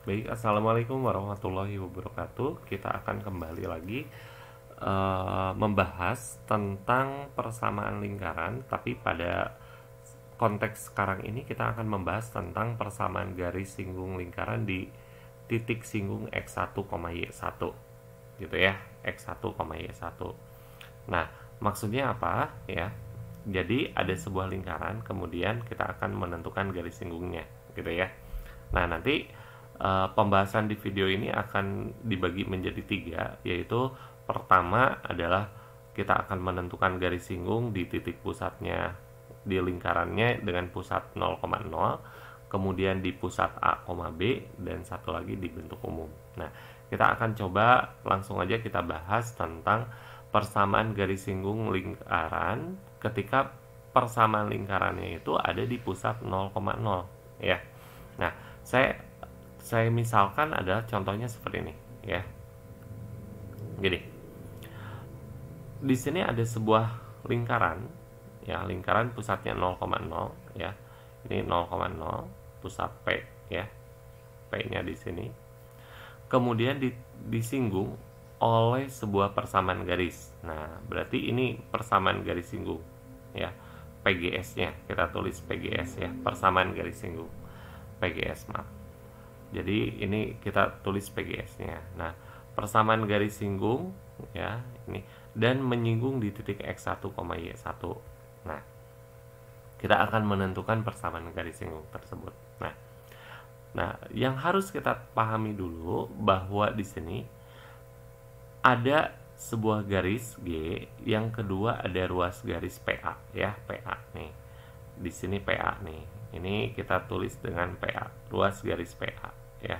Baik, Assalamualaikum warahmatullahi wabarakatuh. Kita akan kembali lagi membahas tentang persamaan lingkaran, tapi pada konteks sekarang ini kita akan membahas tentang persamaan garis singgung lingkaran di titik singgung x1, y1 gitu ya, x1, y1. Nah, maksudnya apa ya? Jadi ada sebuah lingkaran, kemudian kita akan menentukan garis singgungnya gitu ya. Nah, nanti pembahasan di video ini akan dibagi menjadi tiga, yaitu pertama adalah kita akan menentukan garis singgung di titik pusatnya di lingkarannya dengan pusat 0,0, kemudian di pusat A, B, dan satu lagi di bentuk umum. Nah, kita akan coba langsung aja kita bahas tentang persamaan garis singgung lingkaran ketika persamaan lingkarannya itu ada di pusat 0,0 ya. Nah, saya misalkan adalah contohnya seperti ini ya. Jadi, di sini ada sebuah lingkaran ya, lingkaran pusatnya 0,0 ya. Ini 0,0 pusat P ya. P-nya di sini. Kemudian disinggung oleh sebuah persamaan garis. Nah, berarti ini persamaan garis singgung ya. PGS-nya kita tulis PGS ya, persamaan garis singgung. PGS, maaf. Jadi ini kita tulis PGS-nya. Nah, persamaan garis singgung ya, ini dan menyinggung di titik x1, y1. Nah, kita akan menentukan persamaan garis singgung tersebut. Nah, yang harus kita pahami dulu bahwa di sini ada sebuah garis G, yang kedua ada ruas garis PA ya, PA nih. Di sini PA nih. Ini kita tulis dengan PA, ruas garis PA ya.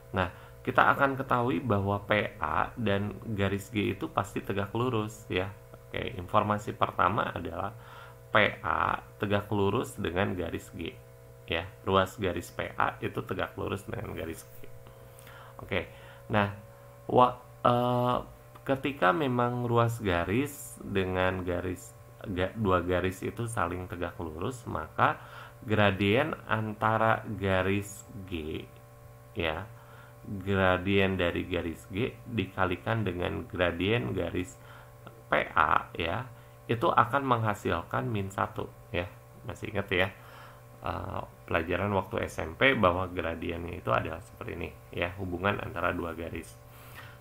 Nah, kita akan ketahui bahwa PA dan garis G itu pasti tegak lurus ya. Oke, informasi pertama adalah PA tegak lurus dengan garis G ya. Ruas garis PA itu tegak lurus dengan garis G. Oke. Nah, ketika memang ruas garis dengan dua garis itu saling tegak lurus, maka gradien antara garis G ya, gradien dari garis G dikalikan dengan gradien garis PA ya, itu akan menghasilkan min 1 ya. Masih ingat ya, pelajaran waktu SMP bahwa gradiennya itu adalah seperti ini ya, hubungan antara dua garis.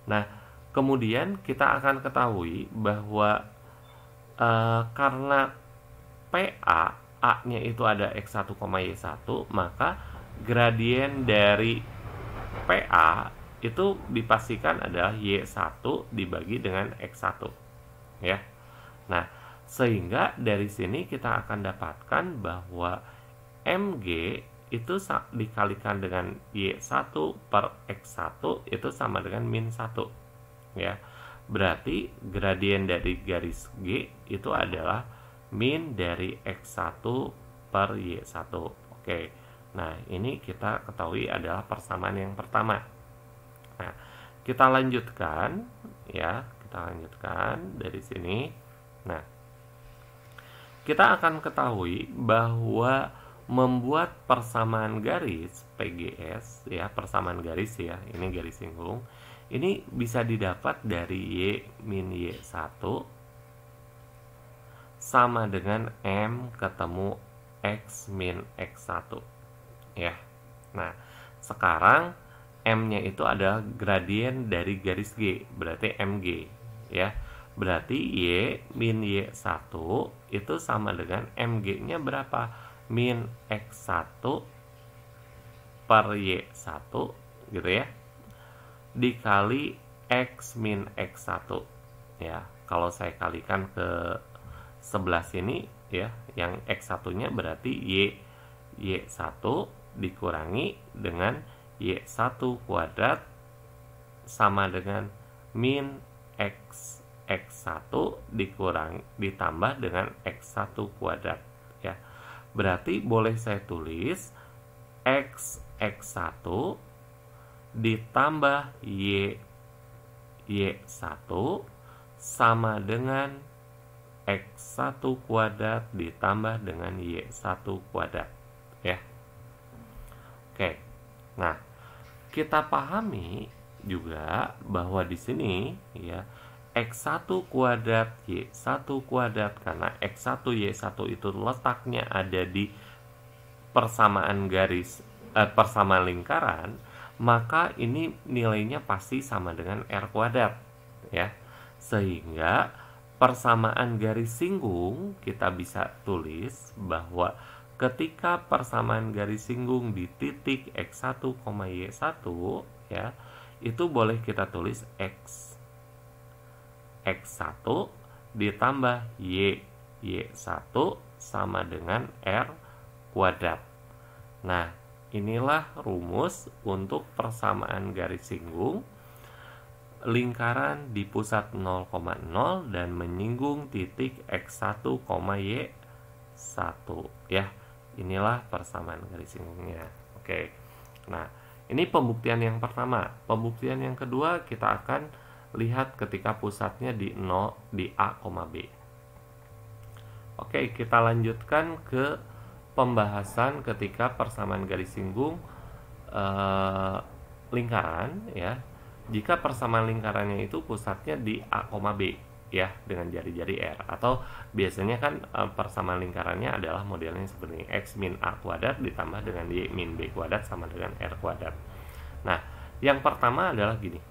Nah, kemudian kita akan ketahui bahwa karena PA A-nya itu ada x1, y1, maka gradien dari PA itu dipastikan adalah y1 dibagi dengan x1 ya. Nah, sehingga dari sini kita akan dapatkan bahwa mg itu dikalikan dengan y1 per x1 itu sama dengan min 1 ya. Berarti gradien dari garis G itu adalah min dari x1 per y1. Oke. Nah, ini kita ketahui adalah persamaan yang pertama. Nah, kita lanjutkan ya, kita lanjutkan dari sini. Nah, kita akan ketahui bahwa membuat persamaan garis PGS ya, persamaan garis ya, ini garis singgung. Ini bisa didapat dari y min y1 sama dengan m ketemu x min x1 ya. Nah, sekarang m-nya itu adalah gradien dari garis G, berarti mg ya. Berarti y min y1 itu sama dengan mg-nya berapa? Min x1 per y1 gitu ya, dikali x min x1 ya. Kalau saya kalikan ke sebelah sini ya, yang x1-nya berarti y1 dikurangi dengan y1 kuadrat sama dengan min x1 ditambah dengan x1 kuadrat ya. Berarti boleh saya tulis x1 ditambah y1 sama dengan x1 kuadrat ditambah dengan y1 kuadrat ya. Oke. Nah, kita pahami juga bahwa di sini ya X1 kuadrat Y1 kuadrat, karena X1 Y1 itu letaknya ada di persamaan persamaan lingkaran, maka ini nilainya pasti sama dengan R kuadrat ya. Sehingga persamaan garis singgung kita bisa tulis bahwa ketika persamaan garis singgung di titik X1, Y1 ya, itu boleh kita tulis X1 ditambah Y1 sama dengan R kuadrat. Nah, inilah rumus untuk persamaan garis singgung lingkaran di pusat 0,0 dan menyinggung titik X1, Y1 ya. Inilah persamaan garis singgungnya. Oke. Nah, ini pembuktian yang pertama. Pembuktian yang kedua kita akan lihat ketika pusatnya di A, B. Oke, kita lanjutkan ke pembahasan ketika persamaan garis singgung lingkaran ya. Jika persamaan lingkarannya itu pusatnya di A, B ya, dengan jari-jari R, atau biasanya kan persamaan lingkarannya adalah modelnya seperti X min A kuadrat ditambah dengan Y min B kuadrat sama dengan R kuadrat. Nah, yang pertama adalah gini.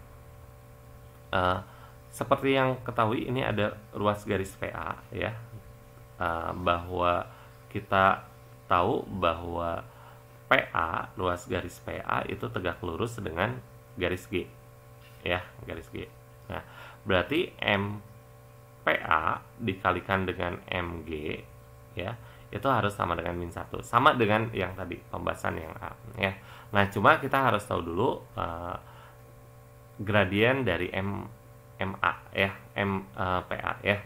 Seperti yang ketahui ini ada ruas garis PA ya, bahwa kita tahu bahwa PA, ruas garis PA itu tegak lurus dengan garis G ya, garis G. Nah, berarti MPA dikalikan dengan MG ya, itu harus sama dengan min 1, sama dengan yang tadi pembahasan yang A ya. Nah, cuma kita harus tahu dulu gradien dari MA ya, PA ya.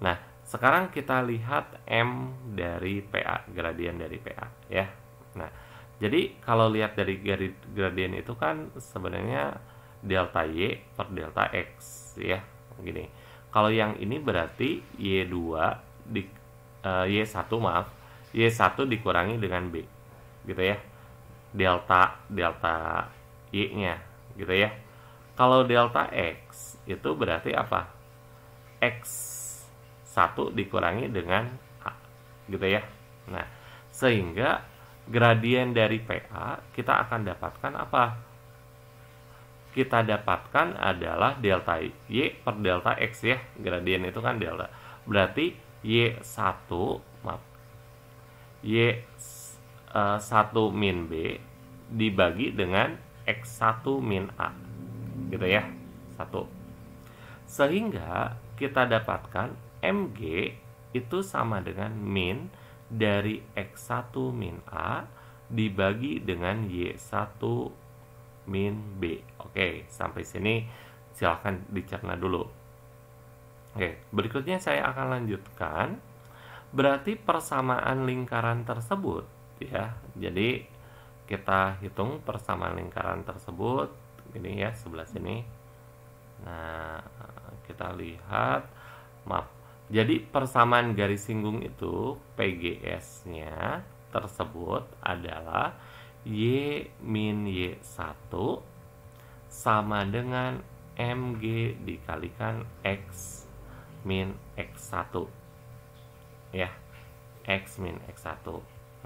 Nah, sekarang kita lihat M dari PA, gradien dari PA ya. Nah, jadi kalau lihat dari gradien itu kan sebenarnya delta Y per delta X ya, gini. Kalau yang ini berarti Y2 di Y1 maaf, Y1 dikurangi dengan B gitu ya. Delta Y-nya gitu ya. Kalau delta X itu berarti apa? X1 dikurangi dengan A gitu ya. Nah, sehingga gradien dari PA kita akan dapatkan apa? Kita dapatkan adalah delta Y per delta X ya. Gradien itu kan delta. Berarti Y1 min B dibagi dengan X1 min A gitu ya, 1. Sehingga kita dapatkan MG itu sama dengan min dari X1 min A dibagi dengan Y1 min B. Oke, sampai sini silahkan dicerna dulu. Oke, berikutnya saya akan lanjutkan. Berarti persamaan lingkaran tersebut ya. Jadi kita hitung persamaan lingkaran tersebut ini ya, sebelah sini. Nah, kita lihat, maaf. Jadi persamaan garis singgung itu PGS-nya tersebut adalah Y min Y1 sama dengan MG dikalikan X min X1 ya, X min X1.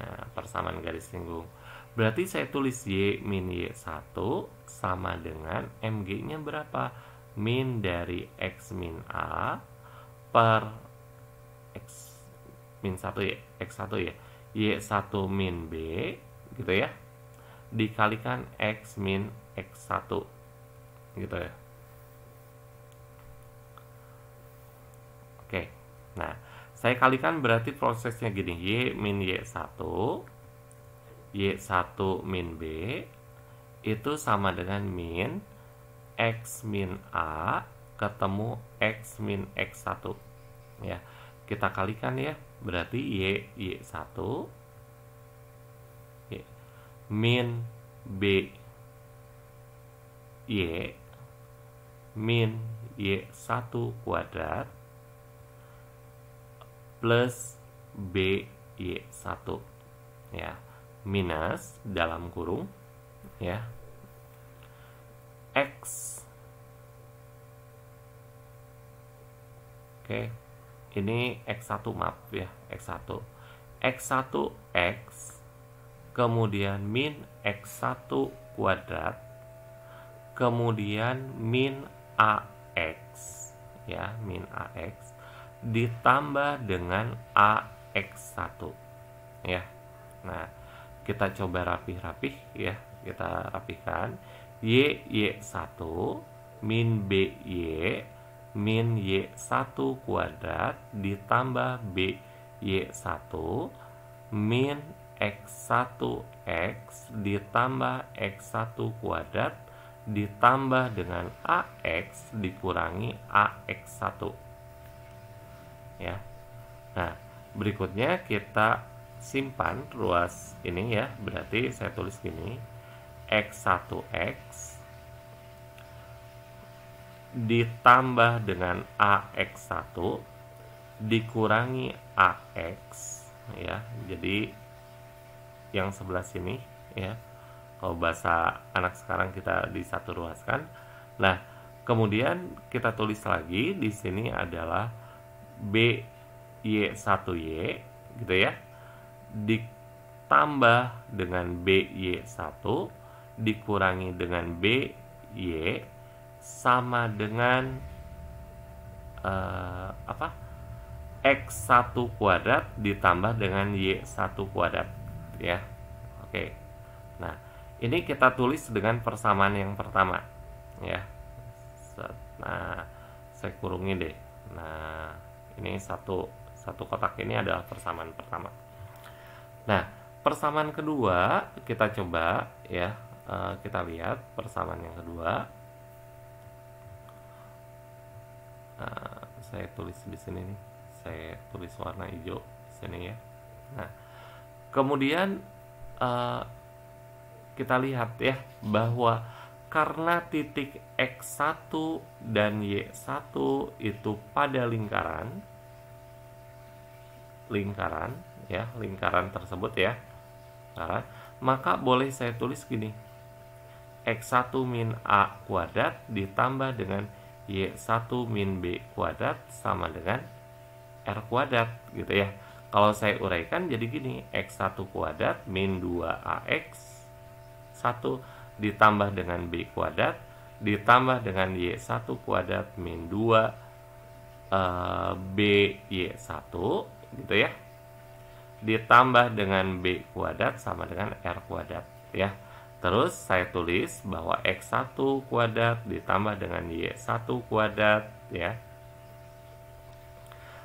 Nah, persamaan garis singgung berarti saya tulis Y min Y1 sama dengan MG nya berapa? Min dari X min A per X min 1 ya, X1 ya, Y1 min B gitu ya, dikalikan X min X1 gitu ya. Oke, nah saya kalikan berarti prosesnya gini, Y min Y1 Y1 min B itu sama dengan min X min A ketemu X min X1 ya. Kita kalikan ya, berarti Y1 min B Y min Y1 kuadrat plus B Y1 ya, minus dalam kurung ya, X. Oke, ini X1, maaf ya, X1. X1 X, kemudian min X1 kuadrat, kemudian min AX, ya, min AX, ditambah dengan AX1, ya. Nah, kita coba rapih-rapih, ya, kita rapihkan. Y1 min BY min Y1 kuadrat ditambah BY1 min X1X ditambah X1 kuadrat ditambah dengan AX dikurangi AX1, ya. Nah, berikutnya kita simpan ruas ini, ya. Berarti saya tulis gini, X1X ditambah dengan AX1 dikurangi AX, ya. Jadi yang sebelah sini, ya, kalau bahasa anak sekarang kita disatu ruaskan. Nah, kemudian kita tulis lagi di sini adalah BY1Y, gitu ya, ditambah dengan BY1 dikurangi dengan BY sama dengan X1 kuadrat ditambah dengan Y1 kuadrat, ya. Oke. Nah, ini kita tulis dengan persamaan yang pertama, ya. Nah, saya kurungi deh. Nah, ini satu kotak ini adalah persamaan pertama. Nah, persamaan kedua kita coba, ya, kita lihat persamaan yang kedua. Saya tulis di sini nih, saya tulis warna hijau di sini, ya. Nah, kemudian kita lihat, ya, bahwa karena titik X1 dan Y1 itu pada lingkaran, ya, lingkaran tersebut, ya, maka boleh saya tulis gini, X1 min A kuadrat ditambah dengan Y1 min B kuadrat sama dengan R kuadrat, gitu ya. Kalau saya uraikan jadi gini, X1 kuadrat min 2AX 1 ditambah dengan B kuadrat ditambah dengan Y1 kuadrat min 2 BY1, gitu ya, ditambah dengan B kuadrat sama dengan R kuadrat, ya. Terus saya tulis bahwa X1 kuadrat ditambah dengan Y1 kuadrat, ya,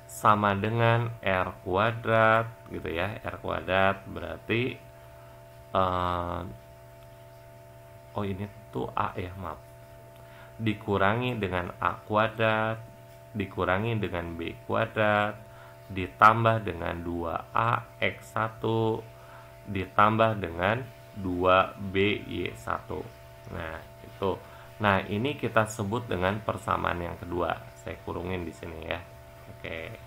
sama dengan R kuadrat, gitu ya. R kuadrat berarti oh ini tuh A, ya, maaf, dikurangi dengan A kuadrat dikurangi dengan B kuadrat ditambah dengan 2A X1 ditambah dengan 2BY1. Nah, itu. Nah, ini kita sebut dengan persamaan yang kedua. Saya kurungin di sini, ya. Oke.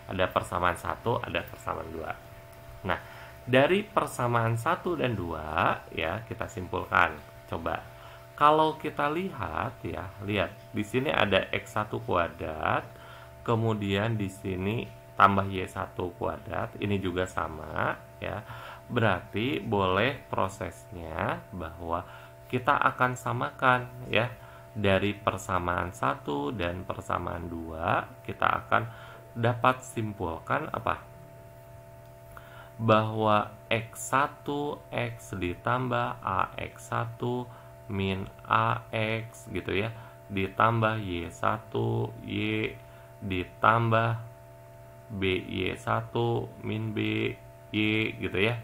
Ada persamaan 1, ada persamaan 2. Nah, dari persamaan 1 dan 2, ya, kita simpulkan. Coba. Kalau kita lihat, ya, lihat. Di sini ada X1 kuadrat, kemudian di sini tambah Y1 kuadrat, ini juga sama, ya. Berarti boleh prosesnya bahwa kita akan samakan, ya, dari persamaan 1 dan persamaan 2 kita akan dapat simpulkan apa? Bahwa X1 X ditambah AX1 min AX, gitu ya, ditambah Y1 Y ditambah BY1 min B Y, gitu ya.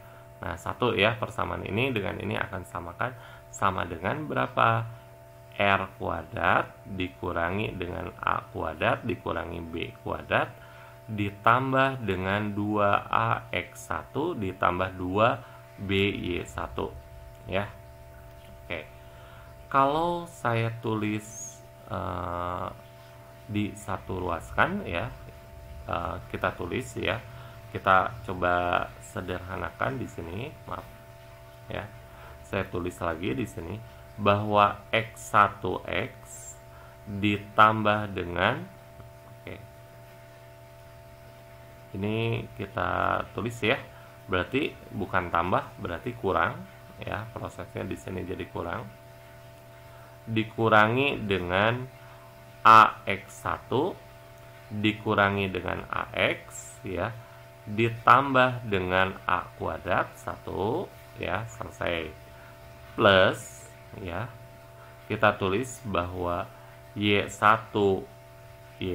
Nah, 1, ya, persamaan ini dengan ini akan samakan sama dengan berapa? R kuadrat dikurangi dengan A kuadrat dikurangi B kuadrat ditambah dengan 2AX1 ditambah 2BY1, ya. Oke. Kalau saya tulis di satu ruaskan, ya, kita tulis, ya. Kita coba sederhanakan di sini, maaf, ya. Saya tulis lagi di sini bahwa X1X ditambah dengan, oke, ini kita tulis ya, berarti bukan tambah, berarti kurang ya, prosesnya di sini jadi kurang, dikurangi dengan AX1 dikurangi dengan AX ya, ditambah dengan A kuadrat 1 ya, selesai, plus ya, kita tulis bahwa Y1Y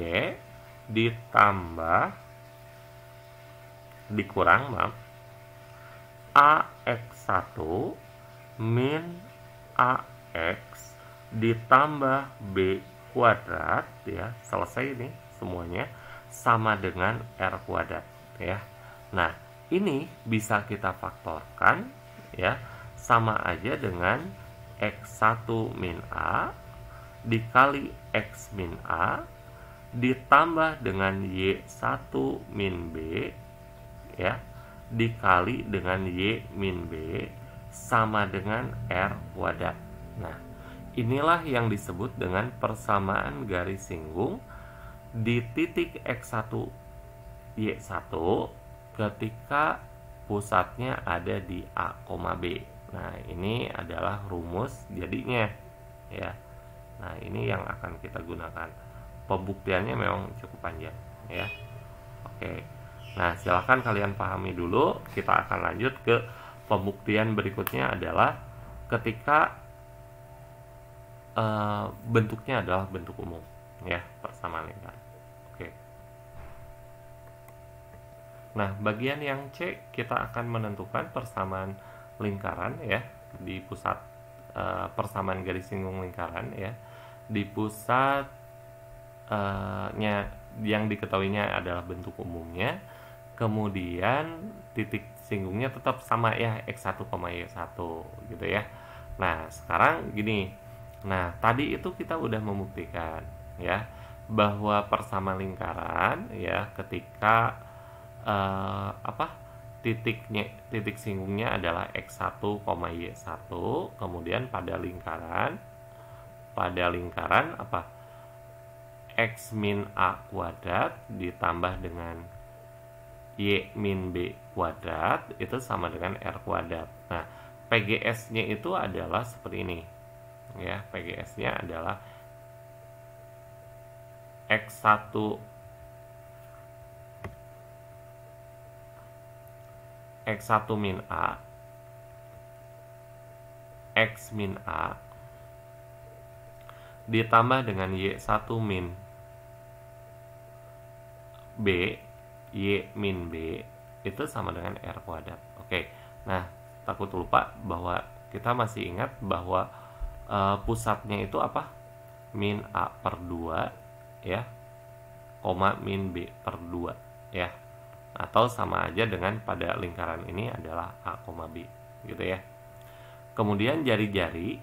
ditambah dikurang AX1 min AX ditambah B kuadrat ya, selesai ini semuanya, sama dengan R kuadrat ya. Nah, ini bisa kita faktorkan ya, sama aja dengan X1 min A dikali X min A ditambah dengan Y1 min B ya, dikali dengan Y min B sama dengan R kuadrat. Nah, inilah yang disebut dengan persamaan garis singgung di titik X1 Y1 ketika pusatnya ada di A, B. Nah, ini adalah rumus jadinya ya. Nah, ini yang akan kita gunakan. Pembuktiannya memang cukup panjang ya. Oke. Nah, silakan kalian pahami dulu. Kita akan lanjut ke pembuktian berikutnya adalah ketika bentuknya adalah bentuk umum ya, persamaan lingkaran. Oke. Nah, bagian yang C kita akan menentukan persamaan lingkaran ya, di pusat persamaan garis singgung lingkaran ya, di pusat yang diketahuinya adalah bentuk umumnya, kemudian titik singgungnya tetap sama ya, X1, Y1 gitu ya. Nah, sekarang gini. Nah, tadi itu kita udah membuktikan ya bahwa persamaan lingkaran ya ketika titik singgungnya adalah X1, Y1, kemudian pada lingkaran apa? X min A kuadrat ditambah dengan Y min B kuadrat itu sama dengan R kuadrat. Nah, PGS-nya itu adalah seperti ini ya, PGS-nya adalah X1 min A X min A ditambah dengan Y1 min B Y min B itu sama dengan R kuadrat. Oke. Nah, takut lupa bahwa kita masih ingat bahwa pusatnya itu apa? Min A per 2 ya, koma min B per 2 ya, atau sama aja dengan pada lingkaran ini adalah A, B gitu ya. Kemudian jari-jarinya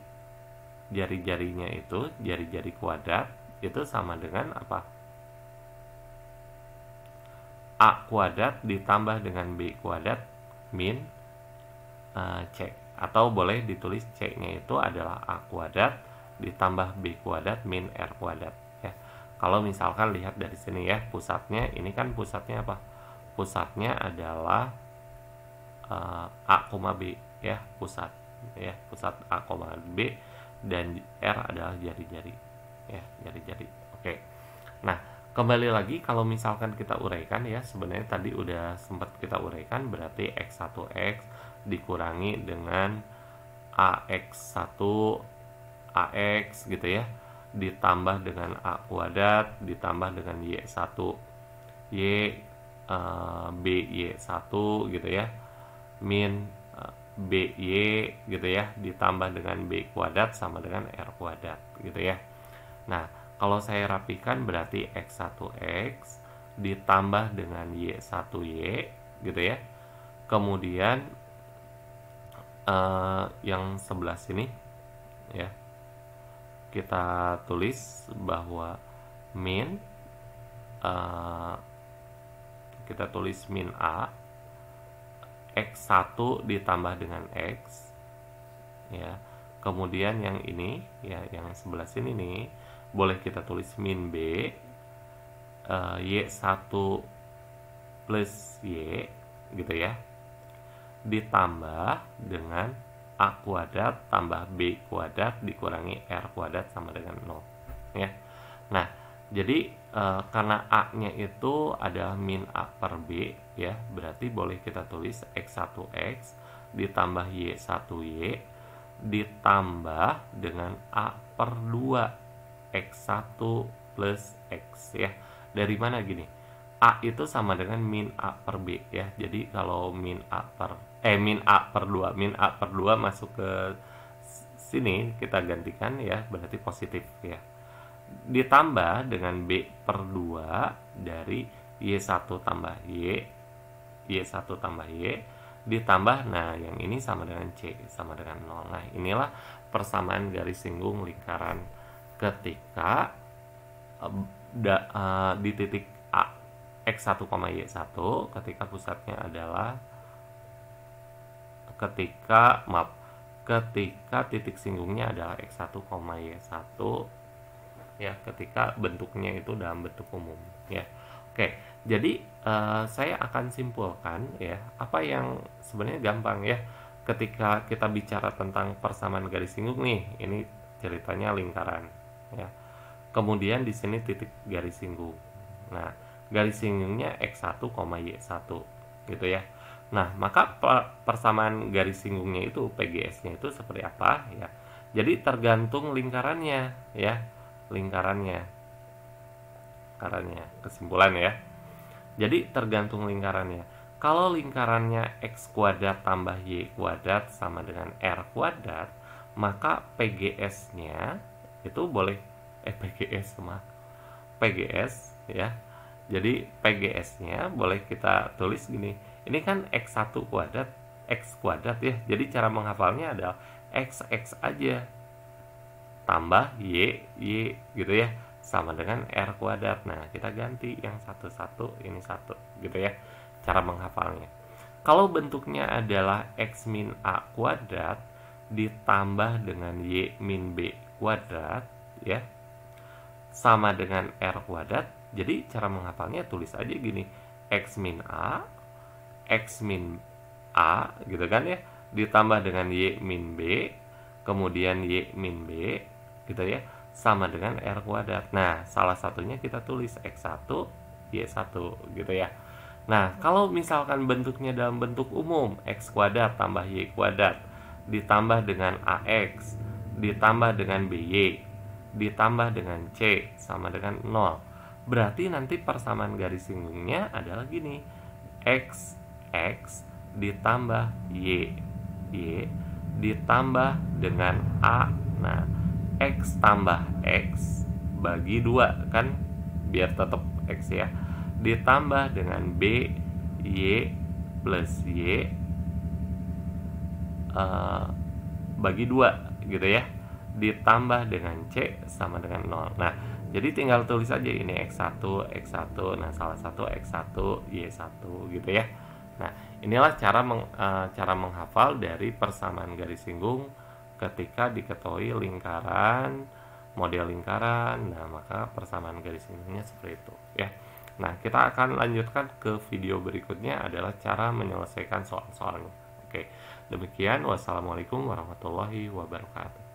itu, jari-jari kuadrat itu sama dengan apa? A kuadrat ditambah dengan B kuadrat min C, atau boleh ditulis C-nya itu adalah A kuadrat ditambah B kuadrat min R kuadrat ya. Kalau misalkan lihat dari sini ya, pusatnya ini kan pusatnya apa? Pusatnya adalah A, B ya, pusat A, B, dan R adalah jari-jari ya, jari-jari. Oke. Nah, kembali lagi kalau misalkan kita uraikan ya, sebenarnya tadi udah sempat kita uraikan, berarti X1X dikurangi dengan AX1 AX gitu ya, ditambah dengan A kuadrat ditambah dengan Y1 BY1 gitu ya, min BY gitu ya, ditambah dengan B kuadrat sama dengan R kuadrat gitu ya. Nah, kalau saya rapikan berarti X1X ditambah dengan Y1Y gitu ya. Kemudian yang sebelah sini ya, kita tulis bahwa min kita tulis min A X1 ditambah dengan X ya, Kemudian yang ini ya, yang sebelah sini nih boleh kita tulis min B, Y1 plus Y gitu ya, ditambah dengan A kuadrat tambah B kuadrat dikurangi R kuadrat sama dengan 0 ya. Nah, jadi karena A-nya itu adalah min A per B ya, berarti boleh kita tulis X1X ditambah Y1Y ditambah dengan A per 2 X1 plus X ya. Dari mana gini? A itu sama dengan min A per B ya. Jadi kalau min A per 2, min A per 2 masuk ke sini kita gantikan ya, berarti positif ya. Ditambah dengan B per 2 dari Y1 tambah Y, Y1 tambah Y, ditambah, nah yang ini sama dengan C, sama dengan 0. Nah, inilah persamaan garis singgung lingkaran ketika di titik A, X1, Y1 ketika pusatnya adalah ketika titik singgungnya adalah X1, Y1 ya, ketika bentuknya itu dalam bentuk umum ya. Oke, jadi saya akan simpulkan ya, apa yang sebenarnya gampang ya, ketika kita bicara tentang persamaan garis singgung nih, ini ceritanya lingkaran ya. Kemudian di sini titik garis singgung. Nah, garis singgungnya X1, Y1 gitu ya. Nah, maka persamaan garis singgungnya itu PGS-nya itu seperti apa ya. Jadi tergantung lingkarannya ya, lingkarannya kesimpulan ya. Jadi tergantung lingkarannya. Kalau lingkarannya X kuadrat tambah Y kuadrat sama dengan R kuadrat, maka PGS-nya itu boleh PGS ya. Jadi PGS-nya boleh kita tulis gini. Ini kan X1 kuadrat, X kuadrat ya. Jadi cara menghafalnya adalah X aja tambah Y gitu ya, sama dengan R kuadrat. Nah, kita ganti yang satu-satu, ini satu gitu ya, cara menghafalnya. Kalau bentuknya adalah X min A kuadrat ditambah dengan Y min B kuadrat ya, sama dengan R kuadrat. Jadi cara menghafalnya tulis aja gini, X min A gitu kan ya, ditambah dengan Y min B, kemudian Y min B gitu ya, sama dengan R kuadrat. Nah, salah satunya kita tulis X1, Y1 gitu ya. Nah, kalau misalkan bentuknya dalam bentuk umum, X kuadrat tambah Y kuadrat ditambah dengan AX ditambah dengan BY ditambah dengan C sama dengan 0. Berarti nanti persamaan garis singgungnya adalah gini, X ditambah Y ditambah dengan A. Nah, X tambah X bagi 2 kan, biar tetap X ya, ditambah dengan B Y plus Y bagi 2 gitu ya, ditambah dengan C sama dengan 0. Nah, jadi tinggal tulis aja ini X1, nah salah satu X1, Y1 gitu ya. Nah, inilah cara menghafal dari persamaan garis singgung ketika diketahui lingkaran, model lingkaran. Nah, maka persamaan garis singgungnya seperti itu ya. Nah, kita akan lanjutkan ke video berikutnya adalah cara menyelesaikan soal-soalnya. Oke, demikian. Wassalamualaikum warahmatullahi wabarakatuh.